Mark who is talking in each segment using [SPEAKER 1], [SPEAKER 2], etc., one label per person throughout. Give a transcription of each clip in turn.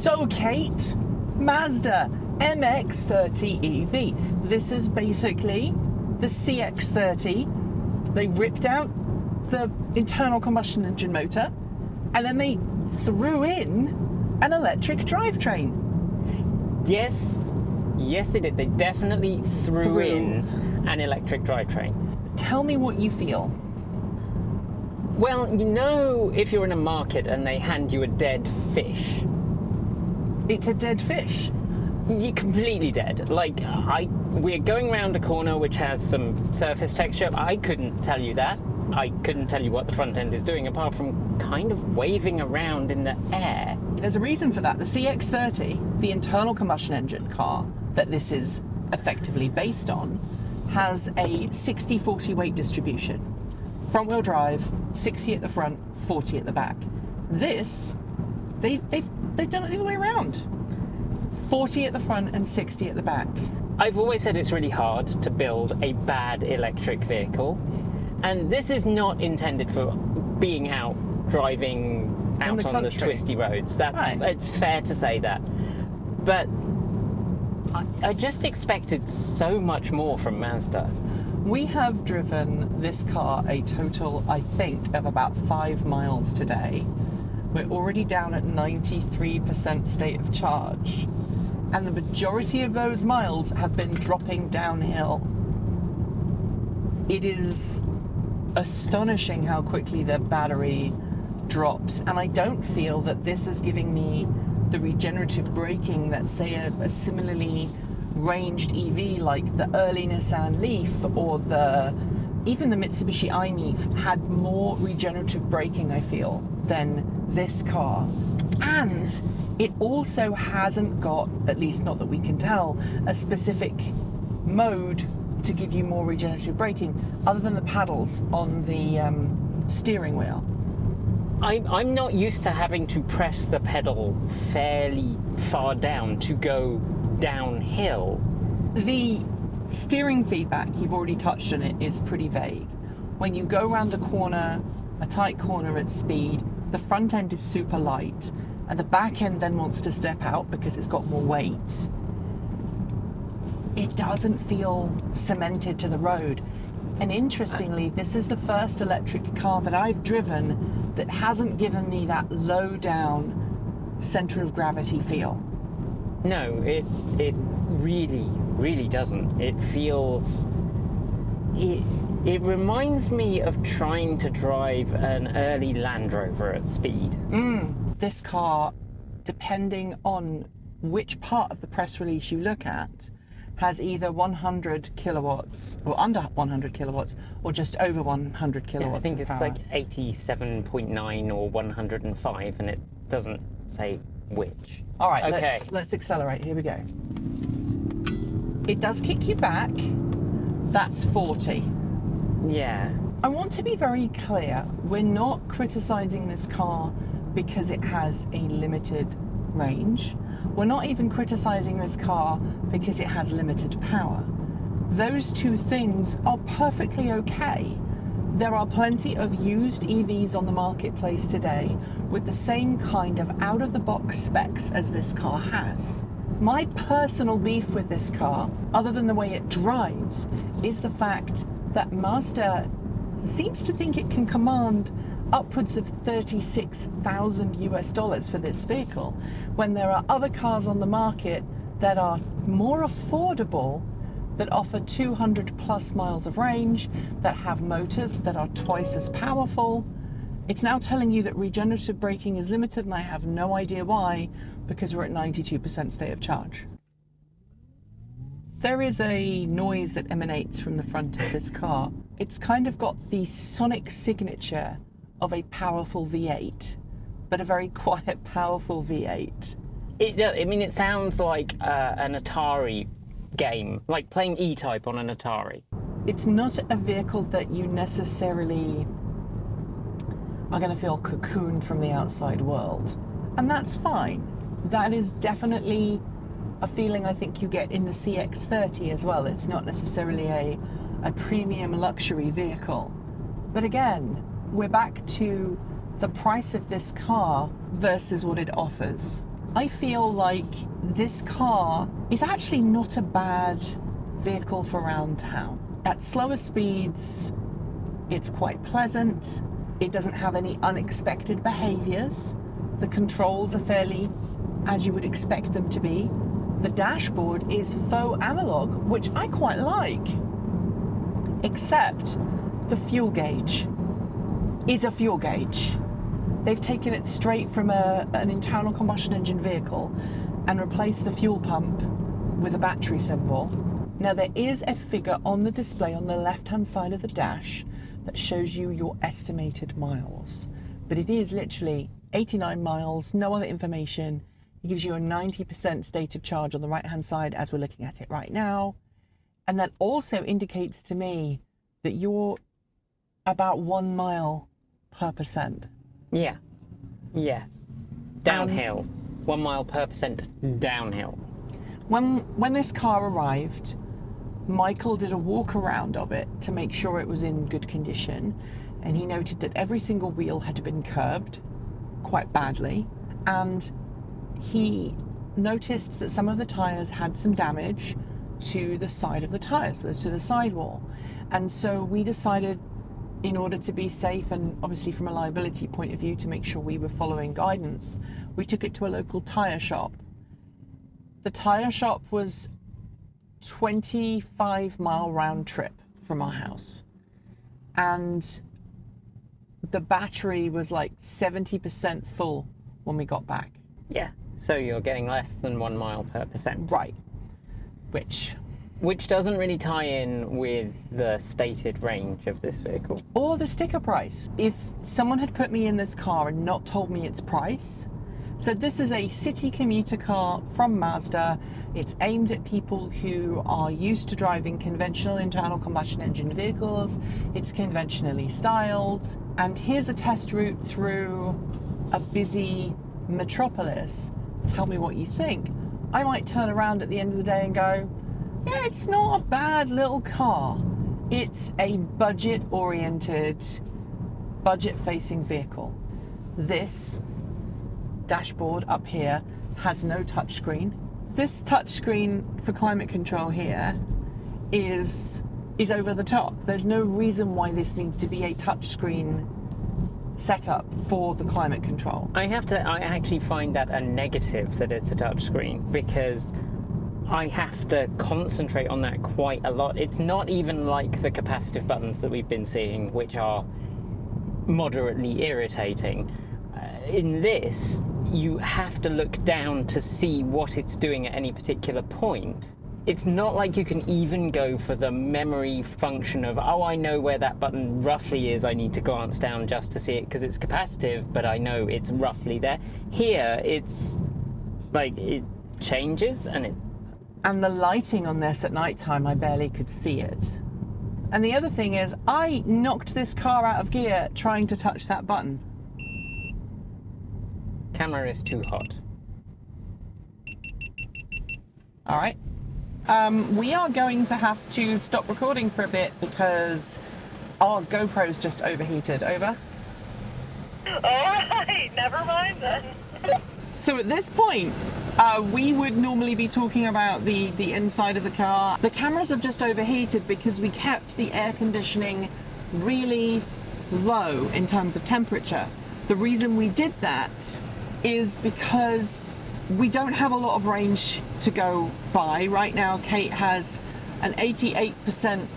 [SPEAKER 1] So Kate, Mazda MX-30 EV. This is basically the CX-30. They ripped out the internal combustion engine motor and then they threw in an electric drivetrain.
[SPEAKER 2] Yes they did. They definitely threw in an electric drivetrain.
[SPEAKER 1] Tell me what you feel.
[SPEAKER 2] Well, you know, if you're in a market and they hand you a dead fish.
[SPEAKER 1] It's a dead fish.
[SPEAKER 2] You're completely dead. Like, we're going around a corner which has some surface texture. I couldn't tell you that. I couldn't tell you what the front end is doing apart from kind of waving around in the air.
[SPEAKER 1] There's a reason for that. The CX-30, the internal combustion engine car that this is effectively based on, has a 60-40 weight distribution. Front wheel drive, 60 at the front, 40 at the back. This, they've done it the other way around. 40 at the front and 60 at the back.
[SPEAKER 2] I've always said it's really hard to build a bad electric vehicle, and this is not intended for being out driving out on the twisty roads. It's fair to say that. But I just expected so much more from Mazda.
[SPEAKER 1] We have driven this car a total, I think, of about 5 miles today. We're already down at 93% state of charge. And the majority of those miles have been dropping downhill. It is astonishing how quickly the battery drops. And I don't feel that this is giving me the regenerative braking that, say, a similarly ranged EV like the early Nissan Leaf or even the Mitsubishi i-MiEV had more regenerative braking, I feel, than this car. And it also hasn't got, at least not that we can tell, a specific mode to give you more regenerative braking other than the paddles on the steering wheel.
[SPEAKER 2] I'm not used to having to press the pedal fairly far down to go downhill.
[SPEAKER 1] The steering feedback, you've already touched on it, is pretty vague. When you go around a corner, a tight corner at speed, the front end is super light and the back end then wants to step out because it's got more weight. It doesn't feel cemented to the road. And interestingly, this is the first electric car that I've driven that hasn't given me that low down center of gravity feel.
[SPEAKER 2] No, it really doesn't. It feels... It reminds me of trying to drive an early Land Rover at speed.
[SPEAKER 1] This car, depending on which part of the press release you look at, has either 100 kilowatts or under 100 kilowatts or just over 100 kilowatts.
[SPEAKER 2] I think it's
[SPEAKER 1] power.
[SPEAKER 2] like 87.9 or 105, and it doesn't say which.
[SPEAKER 1] All right,
[SPEAKER 2] okay.
[SPEAKER 1] let's accelerate. Here we go. It does kick you back. That's 40.
[SPEAKER 2] Yeah.
[SPEAKER 1] I want to be very clear. We're not criticizing this car because it has a limited range. We're not even criticizing this car because it has limited power. Those two things are perfectly okay. There are plenty of used EVs on the marketplace today with the same kind of out-of-the-box specs as this car has. My personal beef with this car, other than the way it drives, is the fact that Mazda seems to think it can command upwards of $36,000 for this vehicle, when there are other cars on the market that are more affordable, that offer 200 plus miles of range, that have motors that are twice as powerful. It's now telling you that regenerative braking is limited, and I have no idea why, because we're at 92% state of charge. There is a noise that emanates from the front of this car. It's kind of got the sonic signature of a powerful V8, but a very quiet, powerful V8.
[SPEAKER 2] It sounds like an Atari game, like playing E-Type on an Atari.
[SPEAKER 1] It's not a vehicle that you necessarily are going to feel cocooned from the outside world, and that's fine. That is definitely a feeling I think you get in the CX-30 as well. It's not necessarily a premium luxury vehicle. But again, we're back to the price of this car versus what it offers. I feel like this car is actually not a bad vehicle for around town. At slower speeds, it's quite pleasant. It doesn't have any unexpected behaviors. The controls are fairly as you would expect them to be. The dashboard is faux analog, which I quite like. Except the fuel gauge is a fuel gauge. They've taken it straight from an internal combustion engine vehicle and replaced the fuel pump with a battery symbol. Now there is a figure on the display on the left-hand side of the dash that shows you your estimated miles. But it is literally 89 miles, no other information. It gives you a 90% state of charge on the right-hand side as we're looking at it right now. And that also indicates to me that you're about 1 mile per percent.
[SPEAKER 2] Yeah. Downhill. 1 mile per percent downhill.
[SPEAKER 1] When this car arrived, Michael did a walk around of it to make sure it was in good condition, and he noted that every single wheel had been curbed quite badly, and he noticed that some of the tires had some damage to the side of the tires, to the sidewall. And so we decided, in order to be safe and obviously from a liability point of view, to make sure we were following guidance, we took it to a local tire shop. The tire shop was 25-mile round trip from our house, and the battery was like 70% full when we got back.
[SPEAKER 2] Yeah, so you're getting less than 1 mile per percent.
[SPEAKER 1] Right.
[SPEAKER 2] Which doesn't really tie in with the stated range of this vehicle.
[SPEAKER 1] Or the sticker price. If someone had put me in this car and not told me its price, so this is a city commuter car from Mazda. It's aimed at people who are used to driving conventional internal combustion engine vehicles. It's conventionally styled. And here's a test route through a busy metropolis. Tell me what you think. I might turn around at the end of the day and go, yeah, it's not a bad little car. It's a budget-oriented, budget-facing vehicle. This dashboard up here has no touchscreen. This touchscreen for climate control here is over the top. There's no reason why this needs to be a touchscreen setup for the climate control.
[SPEAKER 2] I actually find that a negative that it's a touchscreen, because I have to concentrate on that quite a lot. It's not even like the capacitive buttons that we've been seeing, which are moderately irritating. In this, you have to look down to see what it's doing at any particular point. It's not like you can even go for the memory function of, oh, I know where that button roughly is, I need to glance down just to see it because it's capacitive, but I know it's roughly there. Here, it's like, it changes
[SPEAKER 1] and the lighting on this at night time, I barely could see it. And the other thing is, I knocked this car out of gear trying to touch that button.
[SPEAKER 2] Camera is too hot.
[SPEAKER 1] All right. We are going to have to stop recording for a bit because our GoPro's just overheated. Over.
[SPEAKER 3] All right, never mind then.
[SPEAKER 1] So at this point, we would normally be talking about the inside of the car. The cameras have just overheated because we kept the air conditioning really low in terms of temperature. The reason we did that is because we don't have a lot of range to go by. Right now, Kate has an 88%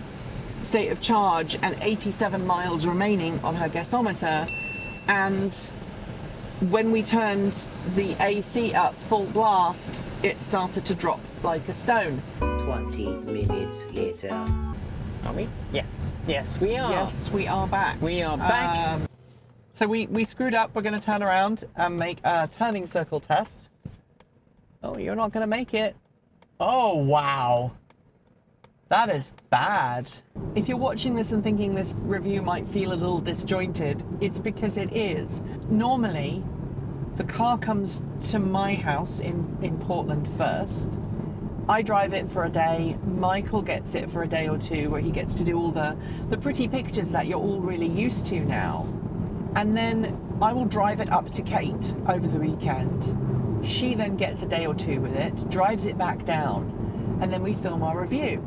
[SPEAKER 1] state of charge and 87 miles remaining on her gasometer. And when we turned the AC up full blast, it started to drop like a stone.
[SPEAKER 4] 20 minutes later.
[SPEAKER 2] Are we? Yes. Yes, we are.
[SPEAKER 1] Yes, we are back.
[SPEAKER 2] We are back.
[SPEAKER 1] So we screwed up. We're going to turn around and make a turning circle test. Oh, you're not going to make it. Oh, wow. That is bad. If you're watching this and thinking this review might feel a little disjointed, it's because it is. Normally, the car comes to my house in Portland first. I drive it for a day. Michael gets it for a day or two where he gets to do all the pretty pictures that you're all really used to now. And then I will drive it up to Kate over the weekend. She then gets a day or two with it, drives it back down, and then we film our review.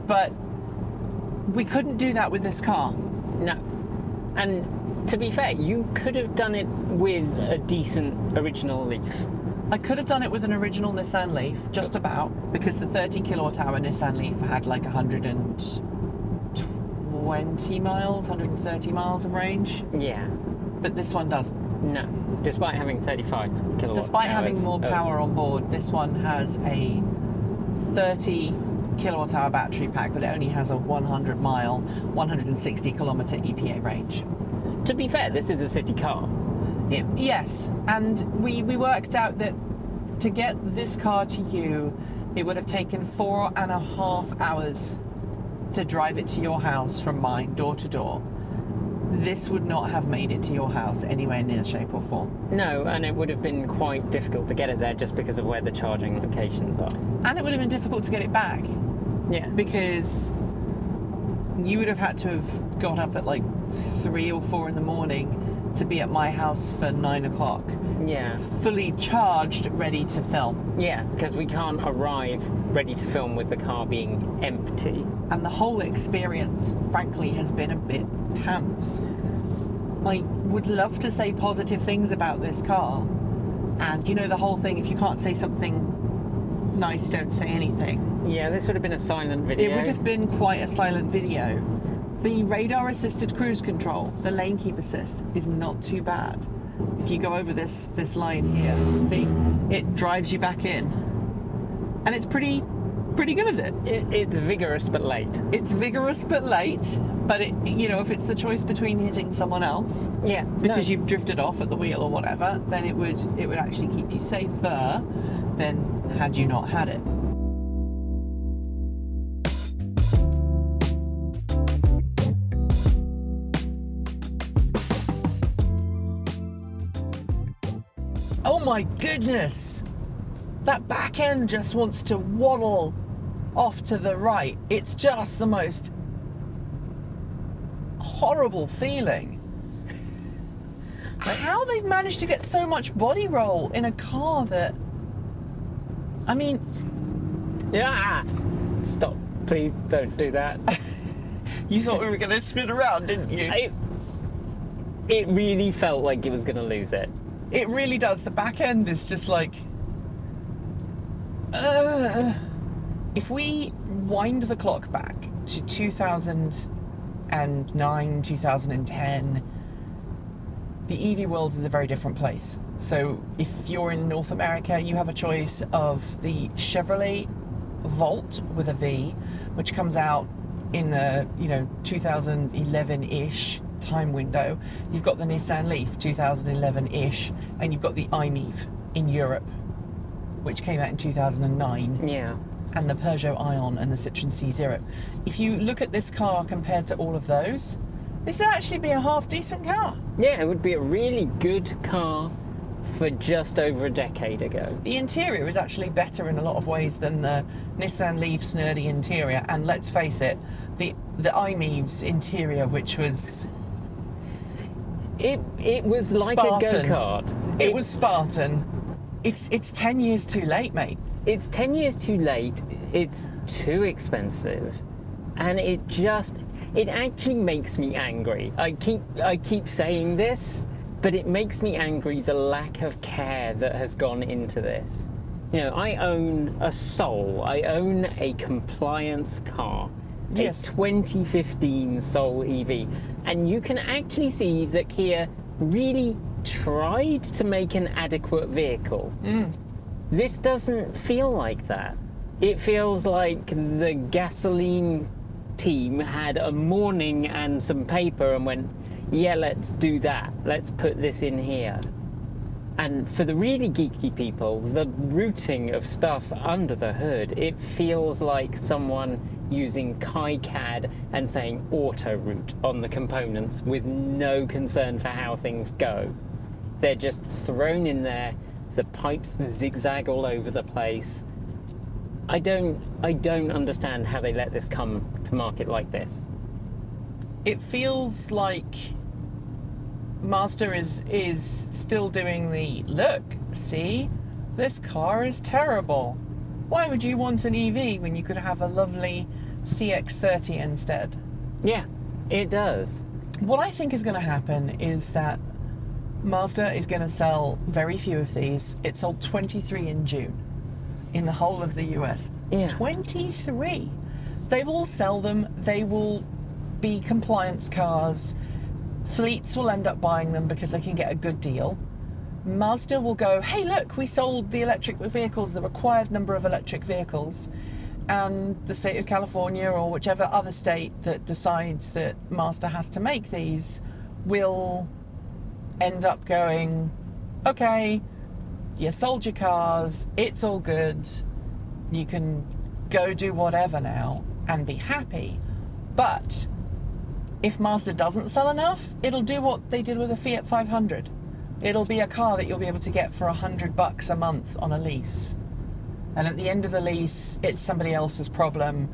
[SPEAKER 1] But we couldn't do that with this car.
[SPEAKER 2] No. And to be fair, you could have done it with a decent original Leaf.
[SPEAKER 1] I could have done it with an original Nissan Leaf, just about, because the 30 kilowatt hour Nissan Leaf had like 120 miles, 130 miles of range.
[SPEAKER 2] Yeah.
[SPEAKER 1] But this one doesn't.
[SPEAKER 2] No. Despite having 35 kilowatt
[SPEAKER 1] Despite
[SPEAKER 2] hours
[SPEAKER 1] having more power on board, this one has a 30 kilowatt hour battery pack, but it only has a 100 mile, 160 kilometer EPA range.
[SPEAKER 2] To be fair, this is a city car.
[SPEAKER 1] Yes, and we worked out that to get this car to you, it would have taken 4.5 hours to drive it to your house from mine, door to door. This would not have made it to your house anywhere near shape or form.
[SPEAKER 2] No, and it would have been quite difficult to get it there just because of where the charging locations are.
[SPEAKER 1] And it would have been difficult to get it back.
[SPEAKER 2] Yeah.
[SPEAKER 1] Because you would have had to have got up at like 3 or 4 in the morning to be at my house for 9 o'clock.
[SPEAKER 2] Yeah.
[SPEAKER 1] Fully charged, ready to film.
[SPEAKER 2] Yeah, because we can't arrive ready to film with the car being empty.
[SPEAKER 1] And the whole experience, frankly, has been a bit pants. I would love to say positive things about this car. And you know the whole thing, if you can't say something nice, don't say anything.
[SPEAKER 2] Yeah, this would have been a silent video.
[SPEAKER 1] It would have been quite a silent video. The radar assisted cruise control, the lane keep assist, is not too bad. If you go over this line here, see, it drives you back in. And it's pretty good at it.
[SPEAKER 2] It's vigorous but late.
[SPEAKER 1] It's vigorous but late, but it, you know, if it's the choice between hitting someone else,
[SPEAKER 2] Yeah.
[SPEAKER 1] because you've drifted off at the wheel or whatever, then it would actually keep you safer than had you not had it. Oh my goodness! That back end just wants to waddle off to the right. It's just the most horrible feeling. How they've managed to get so much body roll in a car that... I mean...
[SPEAKER 2] Yeah. Stop. Please don't do that.
[SPEAKER 1] You thought we were going to spin around, didn't you?
[SPEAKER 2] It really felt like it was going to lose it.
[SPEAKER 1] It really does. The back end is just like... If we wind the clock back to 2009, 2010, the EV world is a very different place. So if you're in North America, you have a choice of the Chevrolet Volt with a V, which comes out in the 2011-ish time window. You've got the Nissan Leaf 2011-ish, and you've got the iMEV in Europe, which came out in 2009.
[SPEAKER 2] Yeah.
[SPEAKER 1] And the Peugeot Ion and the Citroen C0. If you look at this car compared to all of those, this would actually be a half decent car.
[SPEAKER 2] Yeah, it would be a really good car for just over a decade ago.
[SPEAKER 1] The interior is actually better in a lot of ways than the Nissan Leaf's nerdy interior, and let's face it, the iMEV's interior, which was...
[SPEAKER 2] It was like
[SPEAKER 1] Spartan.
[SPEAKER 2] a go-kart.
[SPEAKER 1] It was Spartan. It's 10 years too late, mate.
[SPEAKER 2] It's 10 years too late, it's too expensive, and it actually makes me angry. I keep saying this, but it makes me angry, the lack of care that has gone into this. You know, I own a Soul, I own a compliance car,
[SPEAKER 1] Yes.
[SPEAKER 2] a 2015 Soul EV, and you can actually see that Kia really tried to make an adequate vehicle. This doesn't feel like that. It feels like the gasoline team had a morning and some paper and went, yeah, let's do that. Let's put this in here. And for the really geeky people, the routing of stuff under the hood, it feels like someone using KiCad and saying auto route on the components with no concern for how things go. They're just thrown in there. The pipes zigzag all over the place. I don't understand how they let this come to market like this.
[SPEAKER 1] It feels like Mazda is still doing the look, see, This car is terrible. Why would you want an EV when you could have a lovely CX-30 instead?
[SPEAKER 2] Yeah, it does.
[SPEAKER 1] What I think is going to happen is that Mazda is going to sell very few of these. It sold 23 in June in the whole of the US.
[SPEAKER 2] Yeah.
[SPEAKER 1] 23. They will sell them. They will be compliance cars. Fleets will end up buying them because they can get a good deal. Mazda will go, hey, look, we sold the electric vehicles, the required number of electric vehicles. And the state of California or whichever other state that decides that Mazda has to make these will end up going, okay, you sold your cars, it's all good, you can go do whatever now and be happy. But if Mazda doesn't sell enough, it'll do what they did with the Fiat 500. It'll be a car that you'll be able to get for $100 a month on a lease. And at the end of the lease, it's somebody else's problem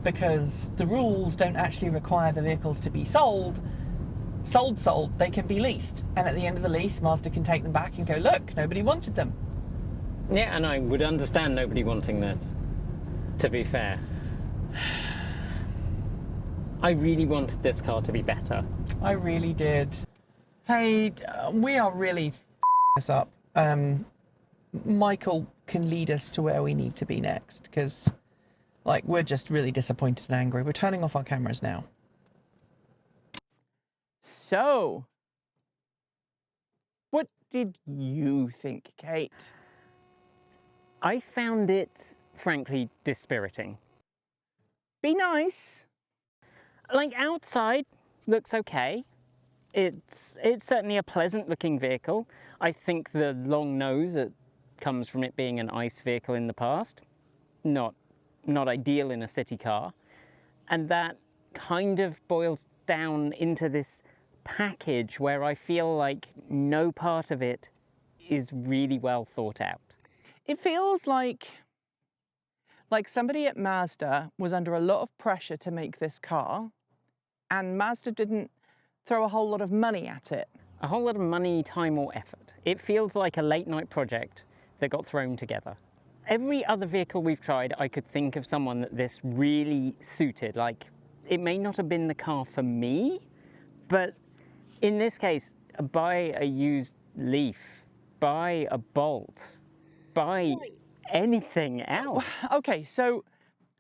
[SPEAKER 1] because the rules don't actually require the vehicles to be sold. Sold, they can be leased. And at the end of the lease, Mazda can take them back and go, look, nobody wanted them.
[SPEAKER 2] Yeah, and I would understand nobody wanting this, to be fair. I really wanted this car to be better.
[SPEAKER 1] I really did. Hey, we are really this up. Michael can lead us to where we need to be next because, like, we're just really disappointed and angry. We're turning off our cameras now. So, what did you think, Kate?
[SPEAKER 2] I found it, frankly, dispiriting.
[SPEAKER 1] Be nice.
[SPEAKER 2] Like, outside looks okay. It's certainly a pleasant looking vehicle. I think the long nose that comes from it being an ICE vehicle in the past, not ideal in a city car. And that kind of boils down into this package where I feel like no part of it is really well thought out.
[SPEAKER 1] It feels like somebody at Mazda was under a lot of pressure to make this car, and Mazda didn't throw a whole lot of money at it.
[SPEAKER 2] A whole lot of money, time or effort. It feels like a late night project that got thrown together. Every other vehicle we've tried, I could think of someone that this really suited. Like, it may not have been the car for me, but in this case, buy a used Leaf, buy a Bolt, buy anything else.
[SPEAKER 1] Okay, so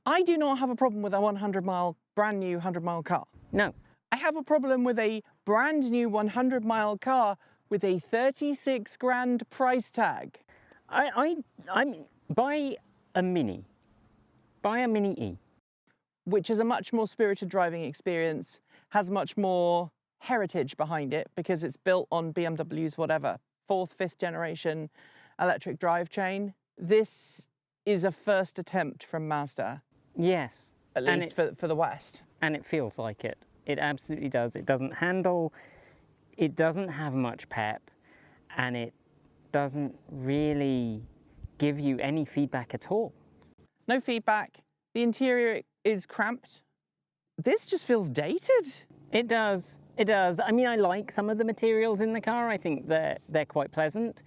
[SPEAKER 1] I do not have a problem with a brand new 100-mile car.
[SPEAKER 2] No.
[SPEAKER 1] I have a problem with a brand new 100-mile car with a 36 grand price tag.
[SPEAKER 2] I mean, buy a Mini. Buy a Mini E.
[SPEAKER 1] Which is a much more spirited driving experience, has much more heritage behind it because it's built on BMW's whatever, 4th, 5th generation electric drivetrain. This is a first attempt from Mazda.
[SPEAKER 2] Yes.
[SPEAKER 1] At least for the West.
[SPEAKER 2] And it feels like it. It absolutely does. It doesn't handle, it doesn't have much pep, and it doesn't really give you any feedback at all.
[SPEAKER 1] No feedback. The interior is cramped. This just feels dated.
[SPEAKER 2] It does. It does. I mean, I like some of the materials in the car. I think they're quite pleasant.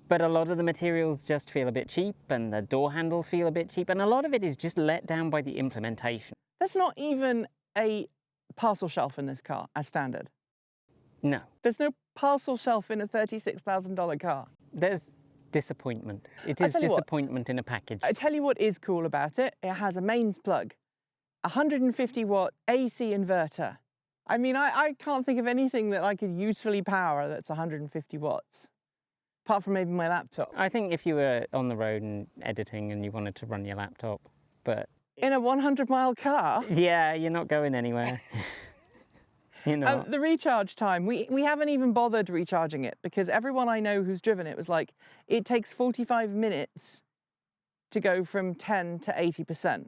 [SPEAKER 2] But a lot of the materials just feel a bit cheap, and the door handles feel a bit cheap, and a lot of it is just let down by the implementation.
[SPEAKER 1] There's not even a parcel shelf in this car as standard.
[SPEAKER 2] No.
[SPEAKER 1] There's no parcel shelf in a $36,000 car.
[SPEAKER 2] There's disappointment. It is disappointment in a package.
[SPEAKER 1] I tell you what is cool about it. It has a mains plug, 150 watt AC inverter. I mean, I can't think of anything that I could usefully power that's 150 watts. Apart from maybe my laptop.
[SPEAKER 2] I think if you were on the road and editing and you wanted to run your laptop, but...
[SPEAKER 1] In a 100-mile car?
[SPEAKER 2] Yeah, you're not going anywhere. You're not.
[SPEAKER 1] The recharge time, we haven't even bothered recharging it because everyone I know who's driven it was like, it takes 45 minutes to go from 10 to 80%.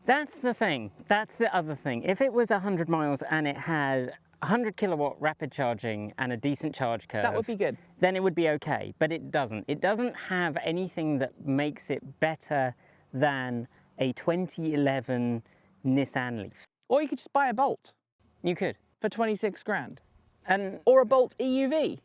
[SPEAKER 2] That's the thing. That's the other thing. If it was 100 miles and it had 100 kilowatt rapid charging and a decent charge curve,
[SPEAKER 1] that would be good.
[SPEAKER 2] Then it would be okay, but it doesn't. It doesn't have anything that makes it better than a 2011 Nissan Leaf.
[SPEAKER 1] Or you could just buy a Bolt.
[SPEAKER 2] You could.
[SPEAKER 1] For 26 grand.
[SPEAKER 2] And
[SPEAKER 1] or a Bolt EUV.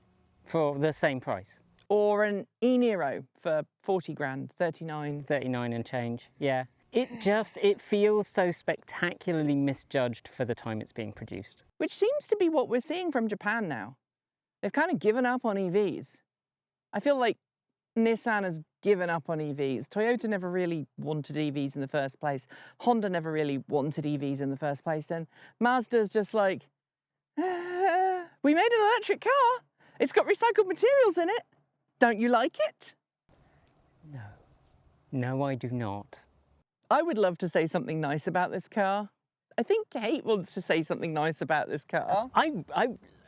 [SPEAKER 2] For the same price.
[SPEAKER 1] Or an Niro for 40 grand, 39.
[SPEAKER 2] 39 and change, yeah. It feels so spectacularly misjudged for the time it's being produced.
[SPEAKER 1] Which seems to be what we're seeing from Japan now. They've kind of given up on EVs. I feel like Nissan has given up on EVs. Toyota never really wanted EVs in the first place. Honda never really wanted EVs in the first place. And Mazda's just like, we made an electric car. It's got recycled materials in it. Don't you like it?
[SPEAKER 2] No. No, I do not.
[SPEAKER 1] I would love to say something nice about this car. I think Kate wants to say something nice about this car.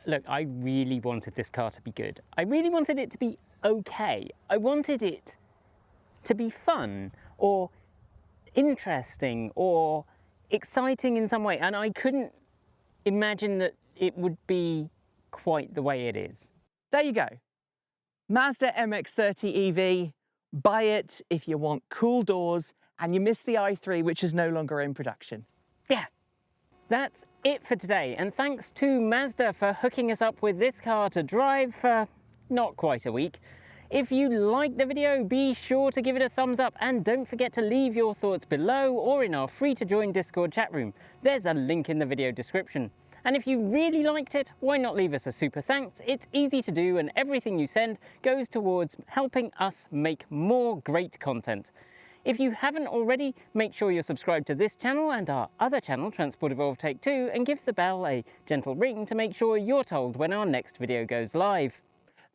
[SPEAKER 2] Look, I really wanted this car to be good. I really wanted it to be okay. I wanted it to be fun or interesting or exciting in some way. And I couldn't imagine that it would be quite the way it is.
[SPEAKER 1] There you go. Mazda MX-30 EV. Buy it if you want cool doors and you miss the i3, which is no longer in production.
[SPEAKER 2] Yeah. That's it for today, and thanks to Mazda for hooking us up with this car to drive for not quite a week. If you liked the video, be sure to give it a thumbs up and don't forget to leave your thoughts below or in our free to join Discord chat room. There's a link in the video description. And if you really liked it, why not leave us a super thanks? It's easy to do and everything you send goes towards helping us make more great content. If you haven't already, make sure you're subscribed to this channel and our other channel, Transport Evolved Take 2, and give the bell a gentle ring to make sure you're told when our next video goes live.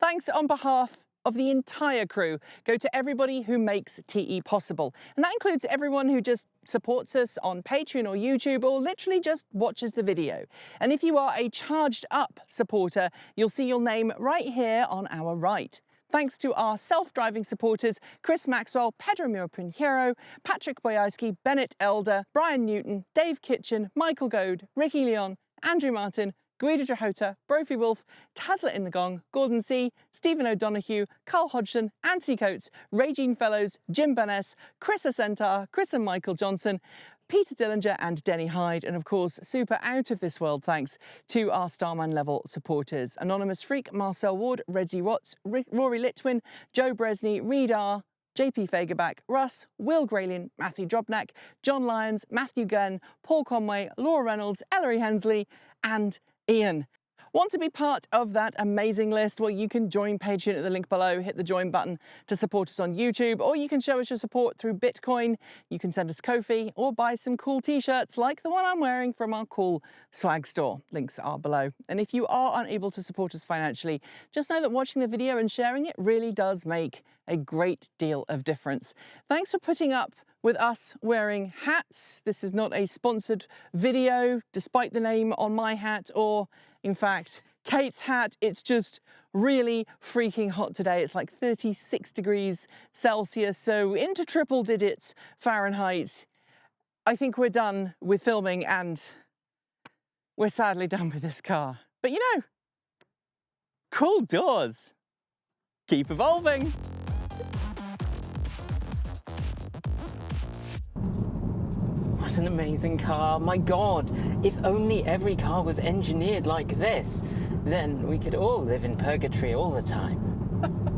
[SPEAKER 1] Thanks on behalf of the entire crew go to everybody who makes TE possible. And that includes everyone who just supports us on Patreon or YouTube or literally just watches the video. And if you are a charged up supporter, you'll see your name right here on our right. Thanks to our self-driving supporters, Chris Maxwell, Pedro Miro Pinheiro, Patrick Boyarski, Bennett Elder, Brian Newton, Dave Kitchen, Michael Goad, Ricky Leon, Andrew Martin, Guido Drahota, Brophy Wolf, Tazla in the Gong, Gordon C, Stephen O'Donoghue, Carl Hodgson, Anthony Coates, Regine Fellows, Jim Burness, Chris Asentar, Chris and Michael Johnson, Peter Dillinger and Denny Hyde, and of course, super out of this world thanks to our Starman level supporters. Anonymous Freak, Marcel Ward, Reggie Watts, Rory Litwin, Joe Bresney, Reed R, JP Fagerback, Russ, Will Graylin, Matthew Drobnak, John Lyons, Matthew Gunn, Paul Conway, Laura Reynolds, Ellery Hensley, and Ian. Want to be part of that amazing list? Well, you can join Patreon at the link below, hit the join button to support us on YouTube, or you can show us your support through Bitcoin. You can send us Ko-fi or buy some cool t-shirts like the one I'm wearing from our cool swag store. Links are below. And if you are unable to support us financially, just know that watching the video and sharing it really does make a great deal of difference. Thanks for putting up with us wearing hats. This is not a sponsored video, despite the name on my hat or, in fact, Kate's hat. It's just really freaking hot today. It's like 36 degrees Celsius, so into triple digits Fahrenheit. I think we're done with filming and we're sadly done with this car. But you know, cool doors. Keep evolving.
[SPEAKER 2] What an amazing car, my God. If only every car was engineered like this, then we could all live in purgatory all the time.